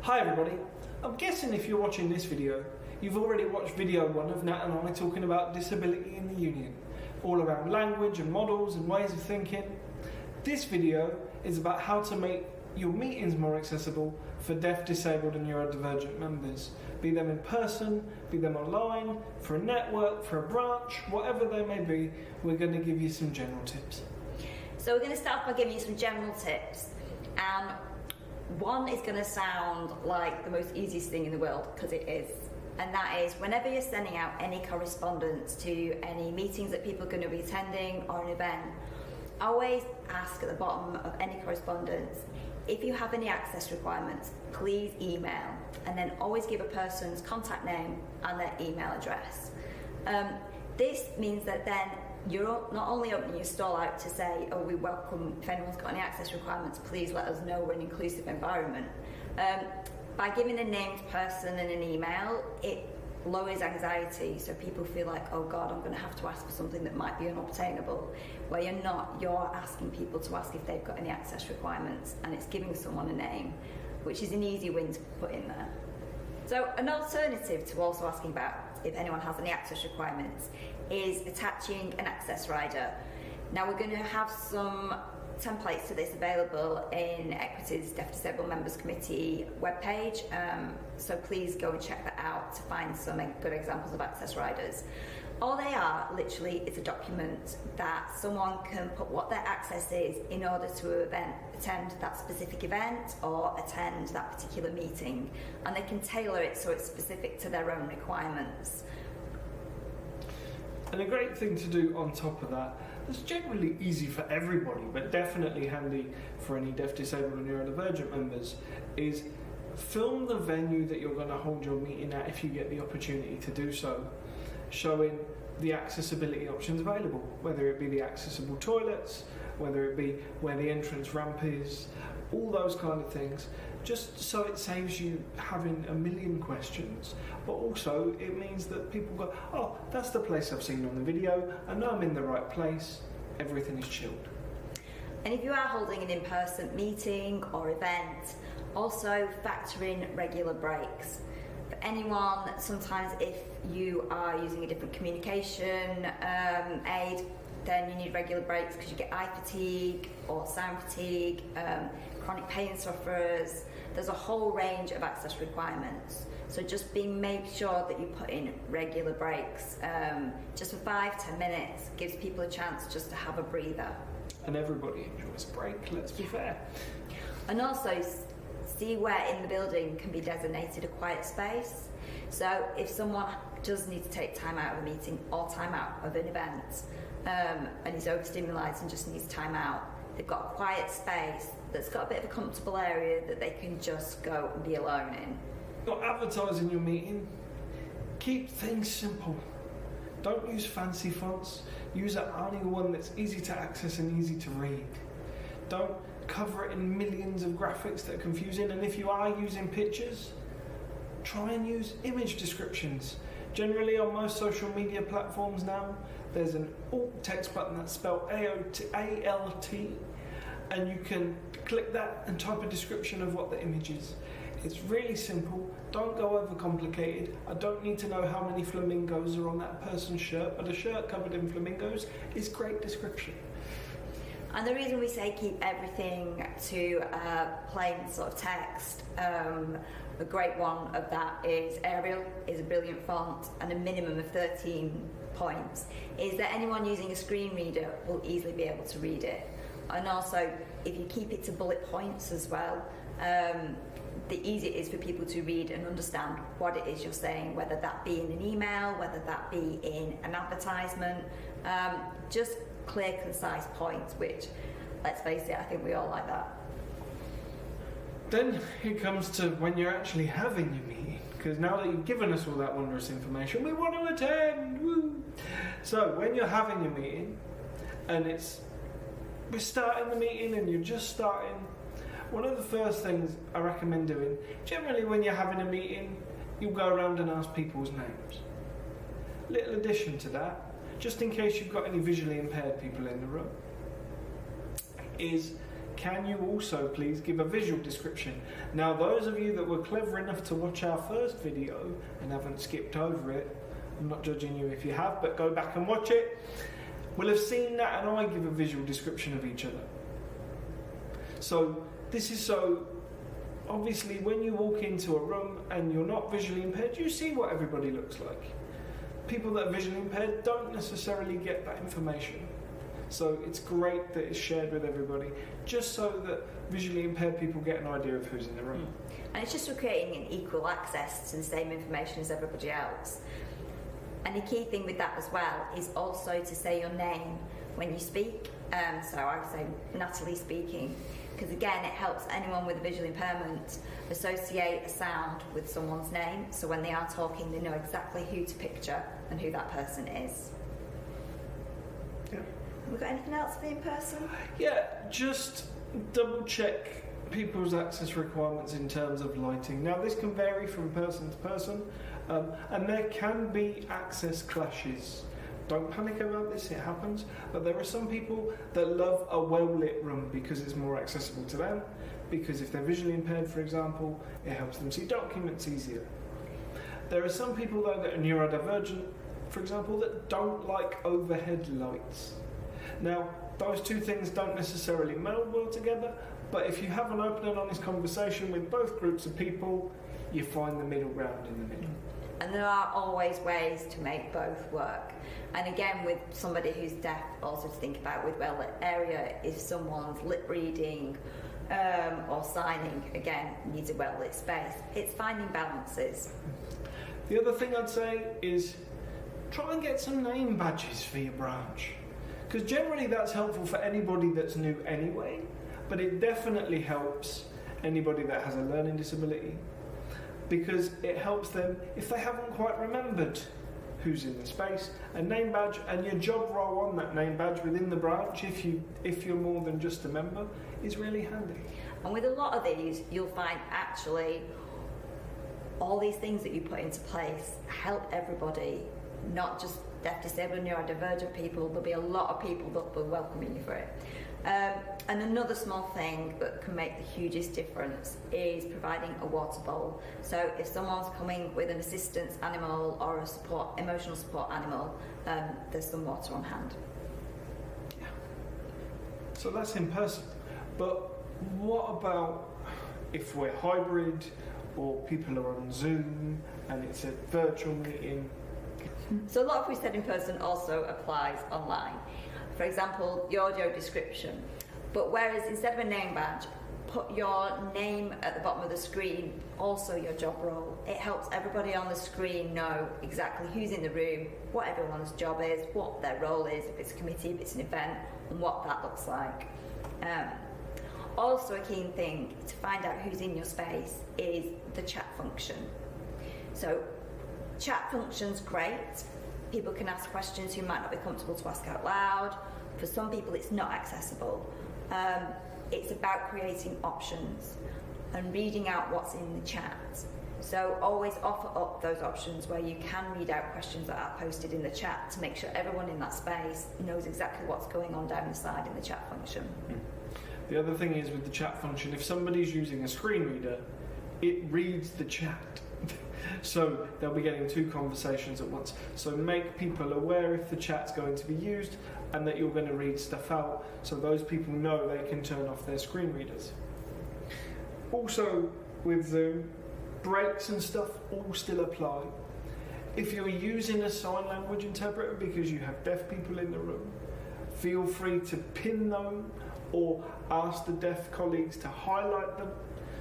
Hi everybody, I'm guessing if you're watching this video, you've already watched video 1 of Nat and I talking about disability in the union, all around language and models and ways of thinking. This video is about how to make your meetings more accessible for deaf, disabled and neurodivergent members, be them in person, be them online, for a network, for a branch, whatever they may be. We're going to give you some general tips. So we're going to start by giving you some general tips, and one is going to sound like the most easiest thing in the world, because it is, and that is whenever you're sending out any correspondence to any meetings that people are going to be attending or an event, always ask at the bottom of any correspondence, if you have any access requirements, please email, and then always give a person's contact name and their email address. This means that then you're not only opening your stall out to say, oh, we welcome, if anyone's got any access requirements, please let us know, we're an inclusive environment. By giving a named person and an email, it lowers anxiety, so people feel like, oh God, I'm going to have to ask for something that might be unobtainable. Where you're not, you're asking people to ask if they've got any access requirements, and it's giving someone a name, which is an easy win to put in there. So an alternative to also asking about if anyone has any access requirements is attaching an access rider. Now we're going to have some templates to this available in Equity's Deaf Disabled Members Committee webpage, so please go and check that out to find some good examples of access riders. All they are, literally, is a document that someone can put what their access is in order to attend that specific event or attend that particular meeting, and they can tailor it so it's specific to their own requirements. And a great thing to do on top of that, that's generally easy for everybody, but definitely handy for any deaf, disabled and neurodivergent members, is film the venue that you're going to hold your meeting at if you get the opportunity to do so, showing the accessibility options available, whether it be the accessible toilets, whether it be where the entrance ramp is, all those kind of things, just so it saves you having a million questions, but also it means that people go, oh, that's the place I've seen on the video, I know I'm in the right place, everything is chilled. And if you are holding an in-person meeting or event, also factor in regular breaks. For anyone, sometimes if you are using a different communication aid, then you need regular breaks because you get eye fatigue or sound fatigue, chronic pain sufferers. There's a whole range of access requirements. So just make sure that you put in regular breaks. Just for 5-10 minutes gives people a chance just to have a breather. And everybody enjoys a break, let's be fair. And also see where in the building can be designated a quiet space. So if someone does need to take time out of a meeting or time out of an event, and is overstimulated and just needs time out, they've got a quiet space that's got a bit of a comfortable area that they can just go and be alone in. Not advertising your meeting. Keep things simple. Don't use fancy fonts. Use only one that's easy to access and easy to read. Don't cover it in millions of graphics that are confusing, and if you are using pictures, try and use image descriptions. Generally on most social media platforms now, there's an alt text button that's spelled ALT, and you can click that and type a description of what the image is. It's really simple, don't go overcomplicated. I don't need to know how many flamingos are on that person's shirt, but a shirt covered in flamingos is great description. And the reason we say keep everything to plain sort of text, a great one of that is Arial is a brilliant font, and a minimum of 13 points, is that anyone using a screen reader will easily be able to read it. And also, if you keep it to bullet points as well, the easier it is for people to read and understand what it is you're saying, whether that be in an email, whether that be in an advertisement, just clear, concise points, which, let's face it, I think we all like that. Then it comes to when you're actually having your meeting, because now that you've given us all that wondrous information, we want to attend! Woo! So when you're having your meeting, and we're starting the meeting and you're just starting, one of the first things I recommend doing, generally when you're having a meeting, you'll go around and ask people's names. Little addition to that, just in case you've got any visually impaired people in the room, is can you also please give a visual description? Now, those of you that were clever enough to watch our first video and haven't skipped over it, I'm not judging you if you have, but go back and watch it, will have seen that and I give a visual description of each other. So this is so, obviously when you walk into a room and you're not visually impaired, you see what everybody looks like. People that are visually impaired don't necessarily get that information. So it's great that it's shared with everybody, just so that visually impaired people get an idea of who's in the room. And it's just for creating an equal access to the same information as everybody else. And the key thing with that as well is also to say your name when you speak. So I would say Natalie speaking, because again it helps anyone with a visual impairment associate a sound with someone's name, so when they are talking they know exactly who to picture and who that person is. Yeah. Have we got anything else for the in-person? Yeah, just double check people's access requirements in terms of lighting. Now this can vary from person to person, and there can be access clashes. Don't panic about this, it happens, but there are some people that love a well-lit room because it's more accessible to them, because if they're visually impaired, for example, it helps them see documents easier. There are some people though that are neurodivergent, for example, that don't like overhead lights. Now, those two things don't necessarily meld well together, but if you have an open and honest conversation with both groups of people, you find the middle ground in the middle. And there are always ways to make both work. And again, with somebody who's deaf, also to think about with well-lit area, if someone's lip reading or signing, again, needs a well-lit space. It's finding balances. The other thing I'd say is try and get some name badges for your branch. Because generally that's helpful for anybody that's new anyway, but it definitely helps anybody that has a learning disability, because it helps them if they haven't quite remembered who's in the space. A name badge and your job role on that name badge within the branch, if you're more than just a member, is really handy. And with a lot of these, you'll find actually all these things that you put into place help everybody, not just deaf, disabled, neurodivergent people. There'll be a lot of people that will welcome you for it. And another small thing that can make the hugest difference is providing a water bowl. So if someone's coming with an assistance animal or a emotional support animal, there's some water on hand. Yeah. So that's in person. But what about if we're hybrid or people are on Zoom and it's a virtual meeting? So a lot of what we said in person also applies online. For example, the audio description. But whereas instead of a name badge, put your name at the bottom of the screen, also your job role. It helps everybody on the screen know exactly who's in the room, what everyone's job is, what their role is, if it's a committee, if it's an event, and what that looks like. Also a key thing to find out who's in your space is the chat function. So chat function's great. People can ask questions who might not be comfortable to ask out loud. For some people it's not accessible. It's about creating options and reading out what's in the chat. So always offer up those options where you can read out questions that are posted in the chat to make sure everyone in that space knows exactly what's going on down the side in the chat function. The other thing is with the chat function, if somebody's using a screen reader, it reads the chat. So they'll be getting two conversations at once. So make people aware if the chat's going to be used and that you're going to read stuff out, so those people know they can turn off their screen readers. Also with Zoom, breaks and stuff all still apply. If you're using a sign language interpreter because you have deaf people in the room, feel free to pin them or ask the deaf colleagues to highlight them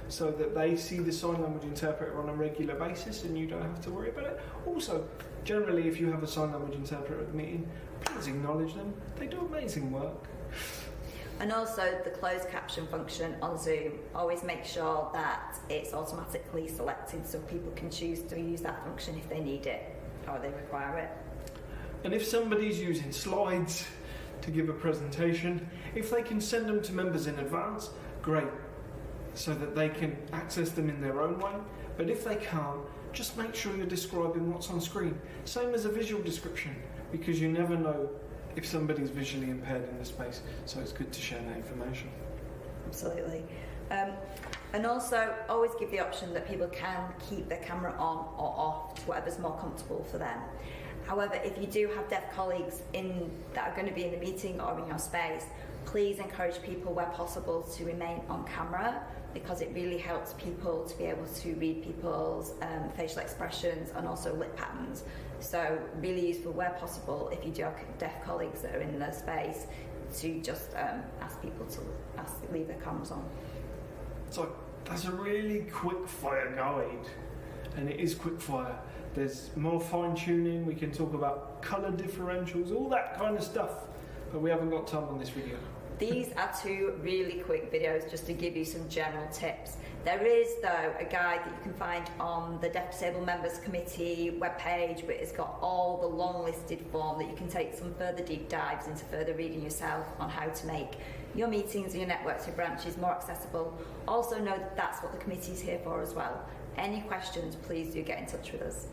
so that they see the sign language interpreter on a regular basis and you don't have to worry about it. Also, generally if you have a sign language interpreter at the meeting, please acknowledge them. They do amazing work. And also the closed caption function on Zoom, always make sure that it's automatically selected so people can choose to use that function if they need it or they require it. And if somebody's using slides to give a presentation, if they can send them to members in advance, great, so that they can access them in their own way. But if they can't, just make sure you're describing what's on screen. Same as a visual description, because you never know if somebody's visually impaired in the space, so it's good to share that information. Absolutely. And also, always give the option that people can keep their camera on or off, whatever's more comfortable for them. However, if you do have deaf colleagues that are going to be in the meeting or in your space, please encourage people where possible to remain on camera, because it really helps people to be able to read people's facial expressions and also lip patterns. So really useful where possible, if you do have deaf colleagues that are in the space, to just ask people to leave their cameras on. So that's a really quick fire guide, and it is quick fire. There's more fine tuning, we can talk about colour differentials, all that kind of stuff, but we haven't got time on this video. These are 2 really quick videos just to give you some general tips. There is, though, a guide that you can find on the Deaf Disabled Members Committee webpage, where it's got all the long listed form that you can take some further deep dives into further reading yourself on how to make your meetings and your networks and branches more accessible. Also know that that's what the committee is here for as well. Any questions, please do get in touch with us.